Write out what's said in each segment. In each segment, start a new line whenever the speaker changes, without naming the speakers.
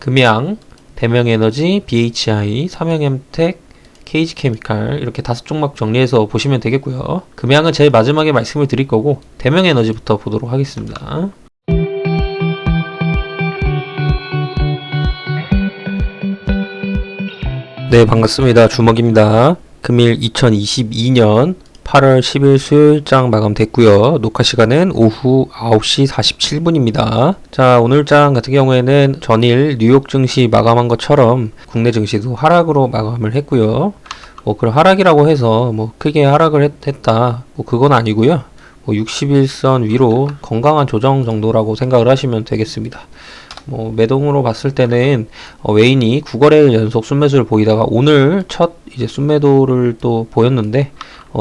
금양, 대명에너지, BHI, 삼양엠텍, KG케미칼 이렇게 5종목 정리해서 보시면 되겠고요. 금양은 제일 마지막에 말씀을 드릴 거고 대명에너지부터 보도록 하겠습니다. 네, 반갑습니다. 주먹입니다. 금일 2022년 8월 10일 수요일장 마감됐고요. 녹화 시간은 오후 9시 47분입니다. 자, 오늘 장 같은 경우에는 전일 뉴욕 증시 마감한 것처럼 국내 증시도 하락으로 마감을 했고요. 그런 하락이라고 해서 크게 하락을 했다. 그건 아니고요. 60일선 위로 건강한 조정 정도라고 생각을 하시면 되겠습니다. 매동으로 봤을 때는 외인이 9거래일 연속 순매수를 보이다가 오늘 첫 이제 순매도를 또 보였는데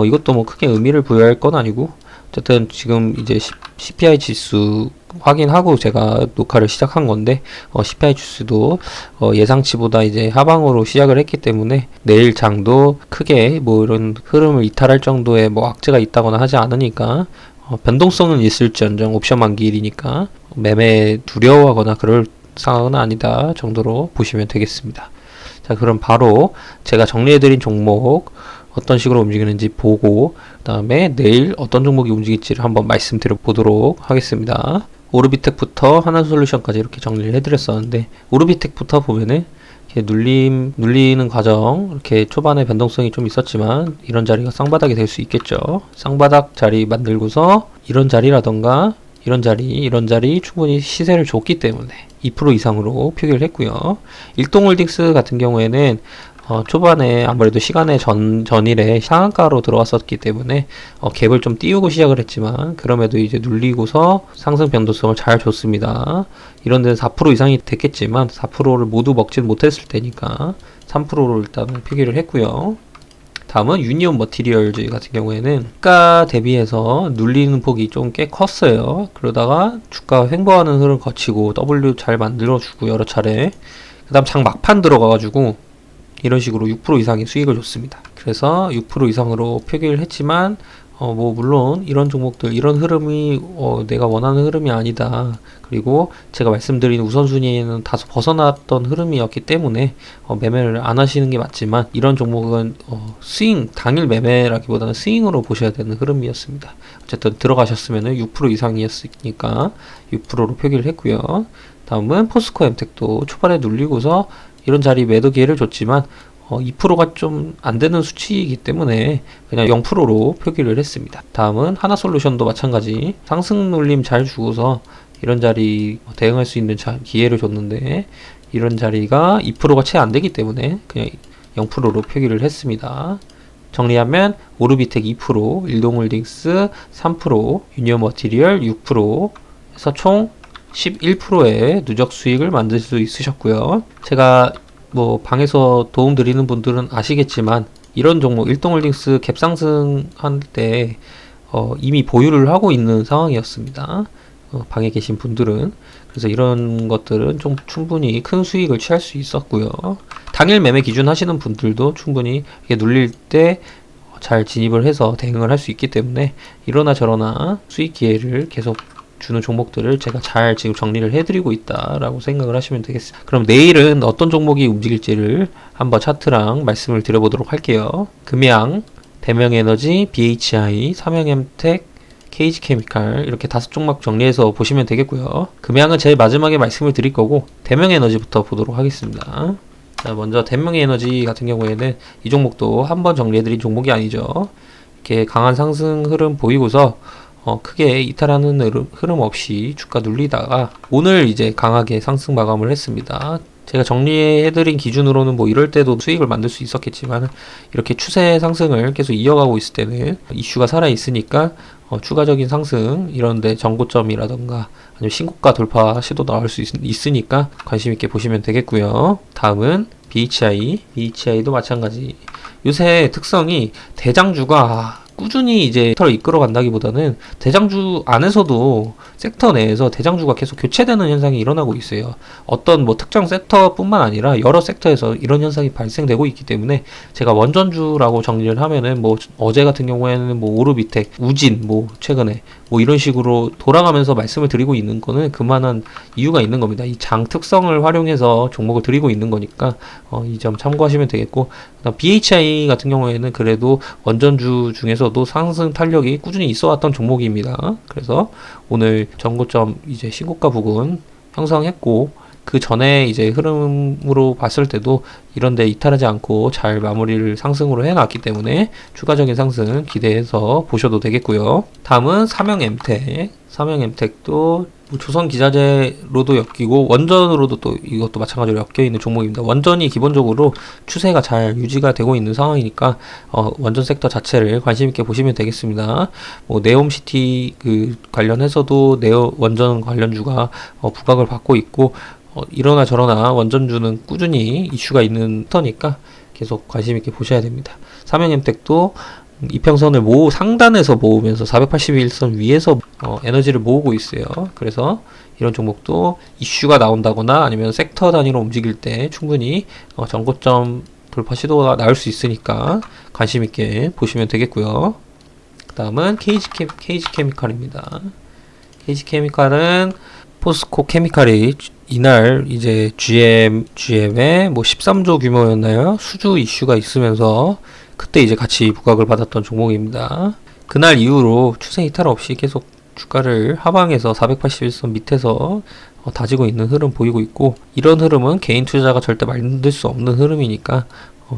이것도 크게 의미를 부여할 건 아니고 어쨌든 지금 이제 CPI 지수 확인하고 제가 녹화를 시작한 건데 CPI 지수도 예상치보다 이제 하방으로 시작을 했기 때문에 내일 장도 크게 이런 흐름을 이탈할 정도의 악재가 있다거나 하지 않으니까 변동성은 있을지언정 옵션 만기일이니까 매매 두려워하거나 그럴 상황은 아니다 정도로 보시면 되겠습니다. 자, 그럼 바로 제가 정리해드린 종목 어떤 식으로 움직이는지 보고 그 다음에 내일 어떤 종목이 움직일지를 한번 말씀드려 보도록 하겠습니다. 오르비텍부터 하나솔루션까지 이렇게 정리를 해드렸었는데 오르비텍부터 보면은 눌리는 과정 이렇게 초반에 변동성이 좀 있었지만 이런 자리가 쌍바닥이 될 수 있겠죠. 쌍바닥 자리 만들고서 이런 자리라던가 이런 자리 충분히 시세를 줬기 때문에 2% 이상으로 표기를 했고요. 일동홀딩스 같은 경우에는 초반에 아무래도 시간의 전일에 상한가로 들어왔었기 때문에 갭을 좀 띄우고 시작을 했지만 그럼에도 이제 눌리고서 상승 변동성을 잘 줬습니다. 이런 데는 4% 이상이 됐겠지만 4%를 모두 먹진 못했을 테니까 3%로 일단 표기를 했고요. 다음은 유니온 머티리얼즈 같은 경우에는 주가 대비해서 눌리는 폭이 좀 꽤 컸어요. 그러다가 주가 횡보하는 흐름 거치고 W 잘 만들어주고 여러 차례 그 다음 장 막판 들어가가지고 이런 식으로 6% 이상의 수익을 줬습니다. 그래서 6% 이상으로 표기를 했지만 물론 이런 종목들 이런 흐름이 내가 원하는 흐름이 아니다. 그리고 제가 말씀드린 우선순위에는 다소 벗어났던 흐름이었기 때문에 매매를 안 하시는 게 맞지만 이런 종목은 스윙 당일 매매라기보다는 스윙으로 보셔야 되는 흐름이었습니다. 어쨌든 들어가셨으면 6% 이상이었으니까 6%로 표기를 했고요. 다음은 포스코 엠텍도 초반에 눌리고서 이런 자리 매도 기회를 줬지만 2%가 좀 안 되는 수치이기 때문에 그냥 0%로 표기를 했습니다. 다음은 하나솔루션도 마찬가지 상승 눌림 잘 주고서 이런 자리 대응할 수 있는 기회를 줬는데 이런 자리가 2%가 채 안 되기 때문에 그냥 0%로 표기를 했습니다. 정리하면 오르비텍 2%, 일동홀딩스 3%, 유니온 머티리얼 6% 해서 총 11%의 누적 수익을 만들 수 있으셨고요. 제가 방에서 도움 드리는 분들은 아시겠지만 이런 종목 일동홀딩스 갭 상승할 때 이미 보유를 하고 있는 상황이었습니다. 방에 계신 분들은 그래서 이런 것들은 좀 충분히 큰 수익을 취할 수 있었고요. 당일 매매 기준 하시는 분들도 충분히 이게 눌릴 때 잘 진입을 해서 대응을 할 수 있기 때문에 이러나 저러나 수익 기회를 계속 주는 종목들을 제가 잘 지금 정리를 해드리고 있다라고 생각을 하시면 되겠습니다. 그럼 내일은 어떤 종목이 움직일지를 한번 차트랑 말씀을 드려보도록 할게요. 금양, 대명에너지, BHI, 삼양엠텍, KG케미칼 이렇게 5종목 정리해서 보시면 되겠고요. 금양은 제일 마지막에 말씀을 드릴 거고 대명에너지부터 보도록 하겠습니다. 자, 먼저 대명에너지 같은 경우에는 이 종목도 한번 정리해드린 종목이 아니죠. 이렇게 강한 상승 흐름 보이고서 크게 이탈하는 흐름 없이 주가 눌리다가 오늘 이제 강하게 상승 마감을 했습니다. 제가 정리해드린 기준으로는 이럴 때도 수익을 만들 수 있었겠지만 이렇게 추세 상승을 계속 이어가고 있을 때는 이슈가 살아있으니까 추가적인 상승 이런데 전고점이라던가 아니면 신고가 돌파 시도 나올 수 있으니까 관심있게 보시면 되겠고요. 다음은 BHI도 마찬가지. 요새 특성이 대장주가 꾸준히 이제 섹터를 이끌어 간다기보다는 대장주 안에서도 섹터 내에서 대장주가 계속 교체되는 현상이 일어나고 있어요. 어떤 특정 섹터뿐만 아니라 여러 섹터에서 이런 현상이 발생되고 있기 때문에 제가 원전주라고 정리를 하면은 어제 같은 경우에는 오르비텍, 우진 최근에 뭐 이런 식으로 돌아가면서 말씀을 드리고 있는 거는 그만한 이유가 있는 겁니다. 이 장 특성을 활용해서 종목을 드리고 있는 거니까 이 점 참고하시면 되겠고, 그다음 BHI 같은 경우에는 그래도 원전주 중에서도 상승 탄력이 꾸준히 있어 왔던 종목입니다. 그래서 오늘 전고점 이제 신고가 부근 형성했고, 그 전에 이제 흐름으로 봤을 때도 이런데 이탈하지 않고 잘 마무리를 상승으로 해놨기 때문에 추가적인 상승 기대해서 보셔도 되겠고요. 다음은 삼형엠텍도 뭐 조선 기자재로도 엮이고 원전으로도 또 이것도 마찬가지로 엮여 있는 종목입니다. 원전이 기본적으로 추세가 잘 유지가 되고 있는 상황이니까 원전 섹터 자체를 관심 있게 보시면 되겠습니다. 뭐 네옴시티 그 관련해서도 네오 원전 관련주가 부각을 받고 있고, 이러나 저러나 원전주는 꾸준히 이슈가 있는 터니까 계속 관심 있게 보셔야 됩니다. 삼형엠텍도 이평선을 상단에서 모으면서 481선 위에서 에너지를 모으고 있어요. 그래서 이런 종목도 이슈가 나온다거나 아니면 섹터 단위로 움직일 때 충분히 전고점 돌파 시도가 나올 수 있으니까 관심 있게 보시면 되겠고요. 그 다음은 KG케미칼입니다. KG케미칼은 포스코 케미칼이 이날 이제 GM의 뭐 13조 규모였나요? 수주 이슈가 있으면서 그때 이제 같이 부각을 받았던 종목입니다. 그날 이후로 추세 이탈 없이 계속 주가를 하방에서 481선 밑에서 다지고 있는 흐름 보이고 있고, 이런 흐름은 개인 투자가 절대 만들 수 없는 흐름이니까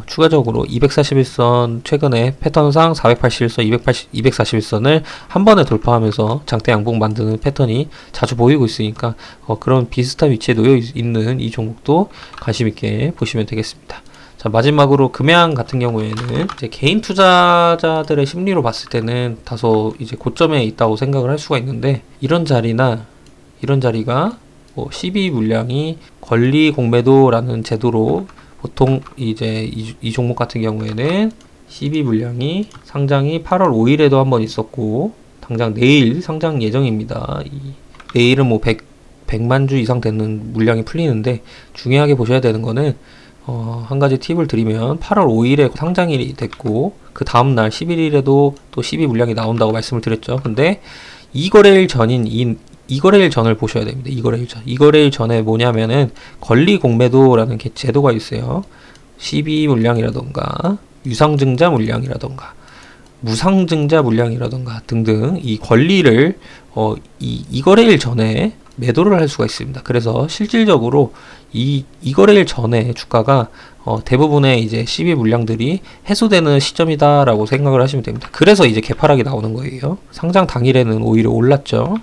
추가적으로 241선 최근에 패턴상 481선, 241선을 한 번에 돌파하면서 장대 양봉 만드는 패턴이 자주 보이고 있으니까 그런 비슷한 위치에 놓여 있는 이 종목도 관심 있게 보시면 되겠습니다. 자, 마지막으로 금양 같은 경우에는 이제 개인 투자자들의 심리로 봤을 때는 다소 이제 고점에 있다고 생각을 할 수가 있는데, 이런 자리가 뭐 12 물량이 권리 공매도라는 제도로 보통 이제 이 종목 같은 경우에는 12 물량이 상장이 8월 5일에도 한번 있었고, 당장 내일 상장 예정입니다. 내일은 뭐 100만 주 이상 되는 물량이 풀리는데, 중요하게 보셔야 되는 거는 한 가지 팁을 드리면 8월 5일에 상장일이 됐고 그 다음날 11일에도 또 12 물량이 나온다고 말씀을 드렸죠. 근데 이거래일 전인 이거래일 전을 보셔야 됩니다. 이거래일 전에 뭐냐면은 권리 공매도라는 제도가 있어요. 12 물량이라던가 유상증자 물량이라던가 무상증자 물량이라던가 등등 이 권리를 이거래일 전에 매도를 할 수가 있습니다. 그래서 실질적으로 이거래일 전에 주가가 대부분의 이제 12 물량들이 해소되는 시점이다라고 생각을 하시면 됩니다. 그래서 이제 개파락이 나오는 거예요. 상장 당일에는 오히려 올랐죠.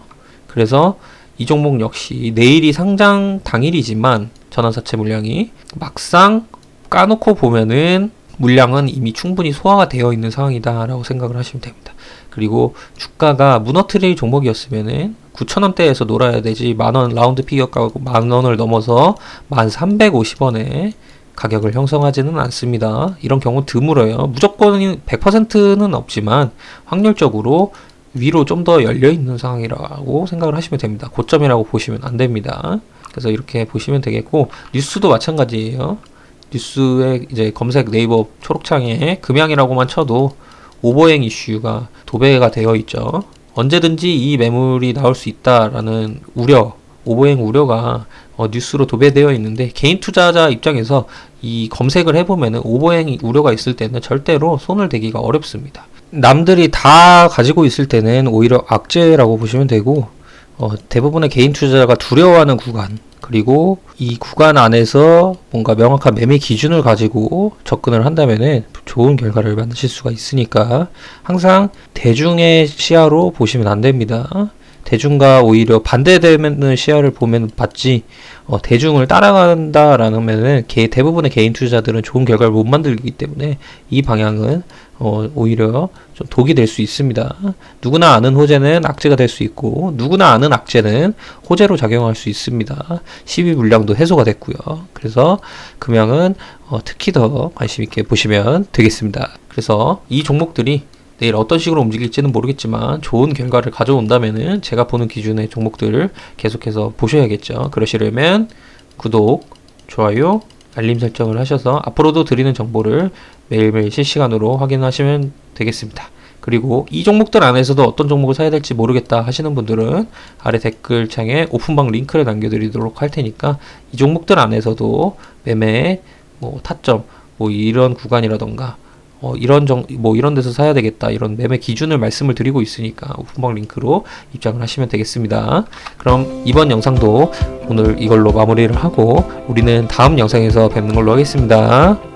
그래서 이 종목 역시 내일이 상장 당일이지만 전환사채 물량이 막상 까놓고 보면은 물량은 이미 충분히 소화가 되어 있는 상황이다라고 생각을 하시면 됩니다. 그리고 주가가 무너트릴 종목이었으면은 9,000원대에서 놀아야 되지, 만원 라운드 피겨가고 만원을 넘어서 1,350원에 가격을 형성하지는 않습니다. 이런 경우 드물어요. 무조건 100%는 없지만 확률적으로 위로 좀 더 열려있는 상황이라고 생각을 하시면 됩니다. 고점이라고 보시면 안 됩니다. 그래서 이렇게 보시면 되겠고, 뉴스도 마찬가지예요. 뉴스에 이제 검색 네이버 초록창에 금양이라고만 쳐도 오버행 이슈가 도배가 되어 있죠. 언제든지 이 매물이 나올 수 있다라는 오버행 우려가 뉴스로 도배되어 있는데, 개인 투자자 입장에서 이 검색을 해보면은 오버행 우려가 있을 때는 절대로 손을 대기가 어렵습니다. 남들이 다 가지고 있을 때는 오히려 악재라고 보시면 되고, 대부분의 개인 투자자가 두려워하는 구간, 그리고 이 구간 안에서 뭔가 명확한 매매 기준을 가지고 접근을 한다면은 좋은 결과를 만드실 수가 있으니까 항상 대중의 시야로 보시면 안 됩니다. 대중과 오히려 반대되는 시야를 보면 받지, 대중을 따라간다라면은 대부분의 개인 투자자들은 좋은 결과를 못 만들기 때문에 이 방향은 오히려 좀 독이 될 수 있습니다. 누구나 아는 호재는 악재가 될 수 있고, 누구나 아는 악재는 호재로 작용할 수 있습니다. 12 물량도 해소가 됐고요. 그래서 금양은 특히 더 관심 있게 보시면 되겠습니다. 그래서 이 종목들이 내일 어떤 식으로 움직일지는 모르겠지만 좋은 결과를 가져온다면은 제가 보는 기준의 종목들을 계속해서 보셔야겠죠. 그러시려면 구독, 좋아요, 알림 설정을 하셔서 앞으로도 드리는 정보를 매일매일 실시간으로 확인하시면 되겠습니다. 그리고 이 종목들 안에서도 어떤 종목을 사야 될지 모르겠다 하시는 분들은 아래 댓글창에 오픈방 링크를 남겨드리도록 할 테니까 이 종목들 안에서도 매매, 뭐 타점, 뭐 이런 구간이라던가 이런 데서 사야 되겠다 이런 매매 기준을 말씀을 드리고 있으니까 오픈방 링크로 입장을 하시면 되겠습니다. 그럼 이번 영상도 오늘 이걸로 마무리를 하고 우리는 다음 영상에서 뵙는 걸로 하겠습니다.